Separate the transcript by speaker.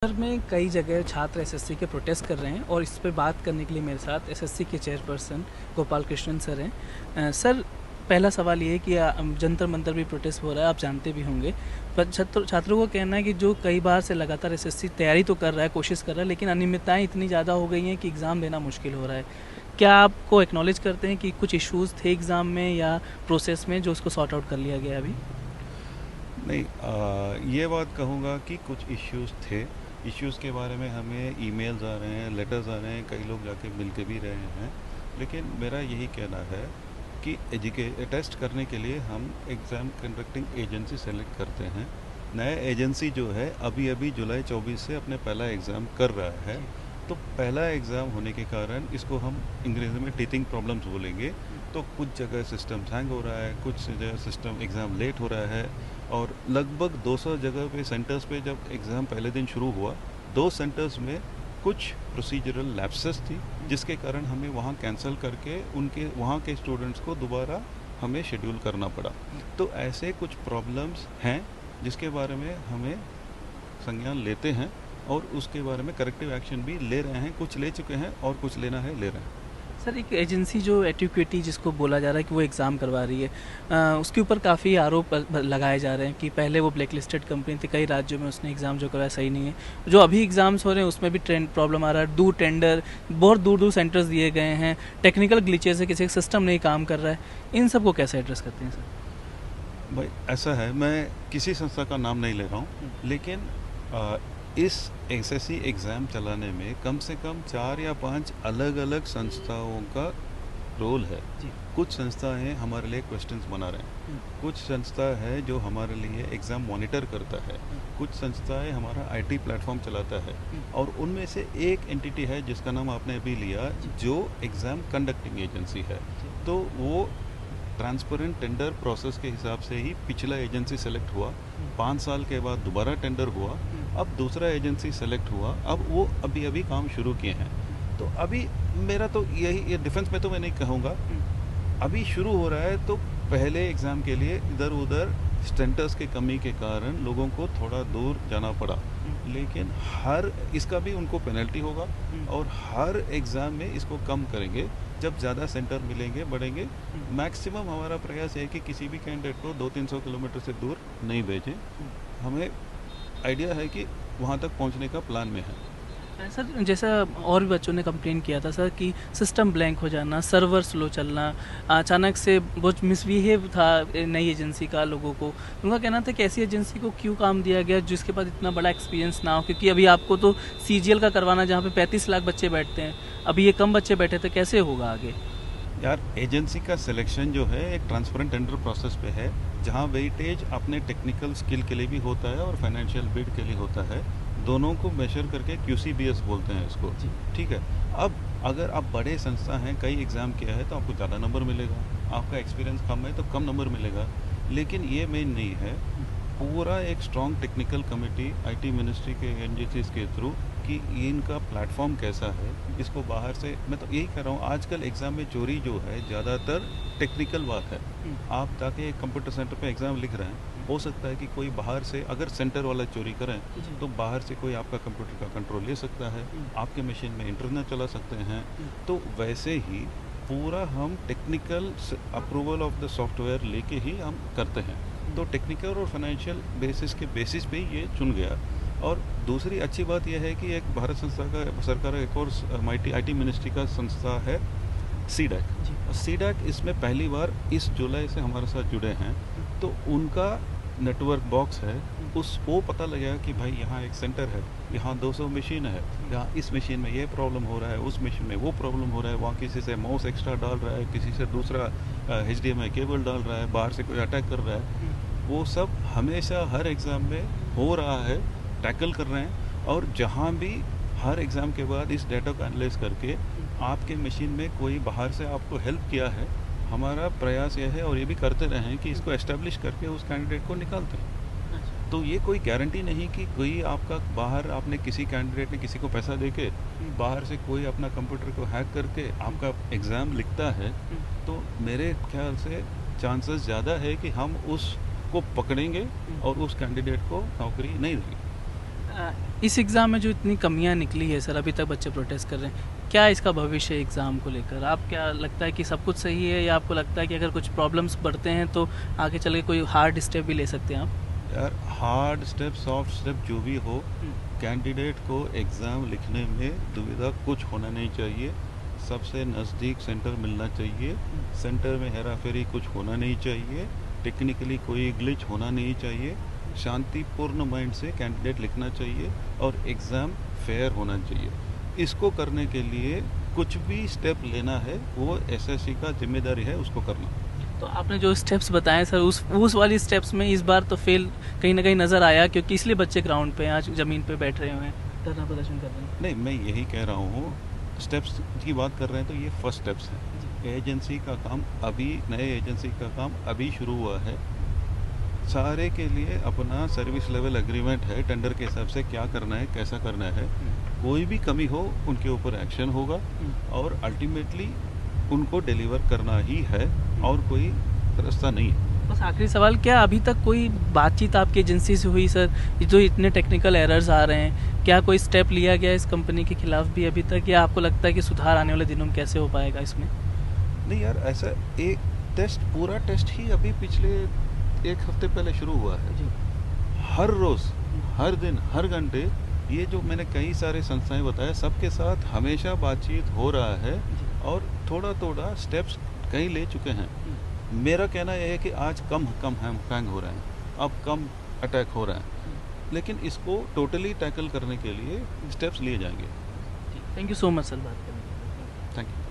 Speaker 1: शहर में कई जगह छात्र एसएससी के प्रोटेस्ट कर रहे हैं और इस पे बात करने के लिए मेरे साथ एसएससी के चेयरपर्सन गोपाल कृष्णन सर हैं। सर, पहला सवाल ये है कि जंतर मंतर भी प्रोटेस्ट हो रहा है, आप जानते भी होंगे। पर छात्रों को कहना है कि जो कई बार से लगातार एसएससी तैयारी तो कर रहा है, कोशिश कर रहा है, लेकिन अनियमितताएं इतनी ज़्यादा हो गई हैं कि एग्ज़ाम देना मुश्किल हो रहा है। क्या आपको एक्नॉलेज करते हैं कि कुछ इश्यूज़ थे एग्ज़ाम में या प्रोसेस में जो उसको सॉर्ट आउट कर लिया गया अभी?
Speaker 2: नहीं, ये बात कहूँगा कि कुछ इश्यूज़ थे। इश्यूज़ के बारे में हमें ईमेल्स आ रहे हैं, लेटर्स आ रहे हैं, कई लोग जाके मिल के भी रहे हैं। लेकिन मेरा यही कहना है कि टेस्ट करने के लिए हम एग्ज़ाम कंडक्टिंग एजेंसी सेलेक्ट करते हैं। नया एजेंसी जो है अभी जुलाई 24 से अपने पहला एग्ज़ाम कर रहा है। तो पहला एग्ज़ाम होने के कारण इसको हम अंग्रेज़ी में टीचिंग प्रॉब्लम्स बोलेंगे। तो कुछ जगह सिस्टम हैंग हो रहा है, कुछ जगह सिस्टम एग्ज़ाम लेट हो रहा है और लगभग 200 जगह पे सेंटर्स पे जब एग्ज़ाम पहले दिन शुरू हुआ, 2 सेंटर्स में कुछ प्रोसीजरल लैप्सेस थी जिसके कारण हमें वहाँ कैंसिल करके उनके वहाँ के स्टूडेंट्स को दोबारा हमें शेड्यूल करना पड़ा। तो ऐसे कुछ प्रॉब्लम्स हैं जिसके बारे में हमें संज्ञान लेते हैं और उसके बारे में करेक्टिव एक्शन भी ले रहे हैं। कुछ ले चुके हैं और कुछ लेना है, ले रहे हैं।
Speaker 1: सर, एक एजेंसी जो एटिक्विटी जिसको बोला जा रहा है कि वो एग्ज़ाम करवा रही है, उसके ऊपर काफ़ी आरोप लगाए जा रहे हैं कि पहले वो ब्लैक लिस्टेड कंपनी थी, कई राज्यों में उसने एग्ज़ाम जो करवाया सही नहीं है। जो अभी एग्ज़ाम्स हो रहे हैं उसमें भी प्रॉब्लम आ रहा है, टेंडर बहुत दूर दूर सेंटर्स दिए गए हैं, टेक्निकल ग्लिचेस है, किसी का सिस्टम नहीं काम कर रहा है। इन सब को कैसे एड्रेस करते हैं सर?
Speaker 2: भाई ऐसा है, मैं किसी संस्था का नाम नहीं ले रहा हूँ, लेकिन इस एसएससी एग्ज़ाम चलाने में कम से कम 4 या 5 अलग अलग संस्थाओं का रोल है। कुछ संस्थाएं हमारे लिए क्वेश्चंस बना रहे हैं, कुछ संस्था है जो हमारे लिए एग्ज़ाम मॉनिटर करता है, कुछ संस्थाएं हमारा आईटी प्लेटफॉर्म चलाता है और उनमें से एक एंटिटी है जिसका नाम आपने अभी लिया, जो एग्ज़ाम कंडक्टिंग एजेंसी है। तो वो ट्रांसपेरेंट टेंडर प्रोसेस के हिसाब से ही पिछला एजेंसी सेलेक्ट हुआ, 5 साल के बाद दोबारा टेंडर हुआ, अब दूसरा एजेंसी सेलेक्ट हुआ, अब वो अभी काम शुरू किए हैं। तो अभी मेरा तो यही, ये डिफेंस में तो मैं नहीं कहूँगा, अभी शुरू हो रहा है। तो पहले एग्ज़ाम के लिए इधर उधर सेंटर्स के कमी के कारण लोगों को थोड़ा दूर जाना पड़ा, लेकिन हर इसका भी उनको पेनल्टी होगा और हर एग्ज़ाम में इसको कम करेंगे जब ज़्यादा सेंटर मिलेंगे, बढ़ेंगे। मैक्सिमम हमारा प्रयास है कि किसी भी कैंडिडेट को 200-300 किलोमीटर से दूर नहीं भेजें। हमें आइडिया है कि वहाँ तक पहुँचने का प्लान में है।
Speaker 1: सर, जैसा और भी बच्चों ने कंप्लेन किया था सर कि सिस्टम ब्लैंक हो जाना, सर्वर स्लो चलना, अचानक से बहुत मिसबिहेव था नई एजेंसी का लोगों को। उनका कहना था कि ऐसी एजेंसी को क्यों काम दिया गया जिसके पास इतना बड़ा एक्सपीरियंस ना हो, क्योंकि अभी आपको तो सीजीएल का करवाना जहाँ पे 35 लाख बच्चे बैठते हैं, अभी ये कम बच्चे बैठे थे, कैसे होगा आगे?
Speaker 2: यार, एजेंसी का सिलेक्शन जो है एक ट्रांसपेरेंट टेंडर प्रोसेस पे है, जहाँ वेटेज अपने टेक्निकल स्किल के लिए भी होता है और फाइनेंशियल बिड के लिए होता है। दोनों को मेजर करके QCBS बोलते हैं इसको, ठीक है। अब अगर आप बड़े संस्था हैं, कई एग्ज़ाम किया है, तो आपको ज़्यादा नंबर मिलेगा, आपका एक्सपीरियंस कम है तो कम नंबर मिलेगा। लेकिन ये मेन नहीं है। पूरा एक strong technical committee IT ministry के एजेंसीज के थ्रू कि इनका प्लेटफॉर्म कैसा है, इसको बाहर से, मैं तो यही कह रहा हूँ, आजकल एग्ज़ाम में चोरी जो है ज़्यादातर टेक्निकल बात है। आप जाके एक कंप्यूटर सेंटर पे एग्ज़ाम लिख रहे हैं, हो सकता है कि कोई बाहर से, अगर सेंटर वाला चोरी करें तो बाहर से कोई आपका कंप्यूटर का कंट्रोल ले सकता है, आपके मशीन में इंटरनेट चला सकते हैं। तो वैसे ही पूरा हम technical approval of the software लेके ही हम करते हैं। तो टेक्निकल और फाइनेंशियल बेसिस पे ये चुन गया। और दूसरी अच्छी बात यह है कि एक भारत संस्था का, सरकार एक और आईटी मिनिस्ट्री का संस्था है CDAC। CDAC इसमें पहली बार इस जुलाई से हमारे साथ जुड़े हैं। तो उनका नेटवर्क बॉक्स है, वो पता लगेगा कि भाई यहाँ एक सेंटर है, यहाँ 200 मशीन है, यहाँ इस मशीन में ये प्रॉब्लम हो रहा है, उस मशीन में वो प्रॉब्लम हो रहा है, वहाँ किसी से माउस एक्स्ट्रा डाल रहा है, किसी से दूसरा HDMI केबल डाल रहा है, बाहर से कोई अटैक कर रहा है। वो सब हमेशा हर एग्ज़ाम में हो रहा है, टैकल कर रहे हैं। और जहाँ भी हर एग्ज़ाम के बाद इस डेटा को एनालाइज करके आपके मशीन में कोई बाहर से आपको हेल्प किया है, हमारा प्रयास यह है और ये भी करते रहें कि इसको एस्टेब्लिश करके उस कैंडिडेट को निकालते हैं। तो ये कोई गारंटी नहीं कि कोई आपका बाहर, आपने किसी कैंडिडेट ने किसी को पैसा देके बाहर से कोई अपना कंप्यूटर को हैक करके आपका एग्ज़ाम लिखता है। तो मेरे ख्याल से चांसेस ज़्यादा है कि हम उसको पकड़ेंगे और उस कैंडिडेट को नौकरी नहीं देंगे।
Speaker 1: इस एग्ज़ाम में जो इतनी कमियां निकली है सर, अभी तक बच्चे प्रोटेस्ट कर रहे हैं, क्या इसका भविष्य है एग्ज़ाम को लेकर? आप क्या लगता है कि सब कुछ सही है, या आपको लगता है कि अगर कुछ प्रॉब्लम्स बढ़ते हैं तो आगे चल के कोई हार्ड स्टेप भी ले सकते हैं आप?
Speaker 2: यार हार्ड स्टेप सॉफ्ट स्टेप जो भी हो, कैंडिडेट को एग्ज़ाम लिखने में दुविधा कुछ होना नहीं चाहिए। सबसे नज़दीक सेंटर मिलना चाहिए, सेंटर में हेरा फेरी कुछ होना नहीं चाहिए, टेक्निकली कोई ग्लिच होना नहीं चाहिए, शांतिपूर्ण माइंड से कैंडिडेट लिखना चाहिए और एग्ज़ाम फेयर होना चाहिए। इसको करने के लिए कुछ भी स्टेप लेना है वो एसएससी का जिम्मेदारी है उसको करना।
Speaker 1: तो आपने जो स्टेप्स बताए सर, उस वाली स्टेप्स में इस बार तो फेल कहीं ना कहीं नज़र आया, क्योंकि इसलिए बच्चे ग्राउंड पे आज ज़मीन पे बैठ रहे हुए हैं, धरना प्रदर्शन कर रहे हैं।
Speaker 2: नहीं, मैं यही कह रहा हूँ, स्टेप्स की बात कर रहे हैं तो ये फर्स्ट स्टेप्स हैं। एजेंसी का काम अभी, नए एजेंसी का काम अभी शुरू हुआ है। सारे के लिए अपना सर्विस लेवल एग्रीमेंट है, टेंडर के हिसाब से क्या करना है, कैसा करना है। कोई भी कमी हो उनके ऊपर एक्शन होगा और अल्टीमेटली उनको डिलीवर करना ही है और कोई रास्ता नहीं है।
Speaker 1: बस आखिरी सवाल, क्या अभी तक कोई बातचीत आपकी एजेंसी से हुई सर? ये जो इतने टेक्निकल एरर्स आ रहे हैं, क्या कोई स्टेप लिया गया इस कंपनी के खिलाफ भी अभी तक, या आपको लगता है कि सुधार आने वाले दिनों में कैसे हो पाएगा इसमें?
Speaker 2: नहीं यार, ऐसा एक टेस्ट, पूरा टेस्ट ही अभी पिछले एक हफ्ते पहले शुरू हुआ है।
Speaker 1: जी।
Speaker 2: हर रोज़, हर दिन, हर घंटे, ये जो मैंने कई सारे संस्थाएं बताया, सबके साथ हमेशा बातचीत हो रहा है और थोड़ा थोड़ा स्टेप्स कई ले चुके हैं। मेरा कहना यह है कि आज कम हैंग हो रहे हैं, अब कम अटैक हो रहा है, लेकिन इसको टोटली टैकल करने के लिए स्टेप्स लिए जाएंगे।
Speaker 1: Thank you so much sir बात करने के लिए।
Speaker 2: Thank you.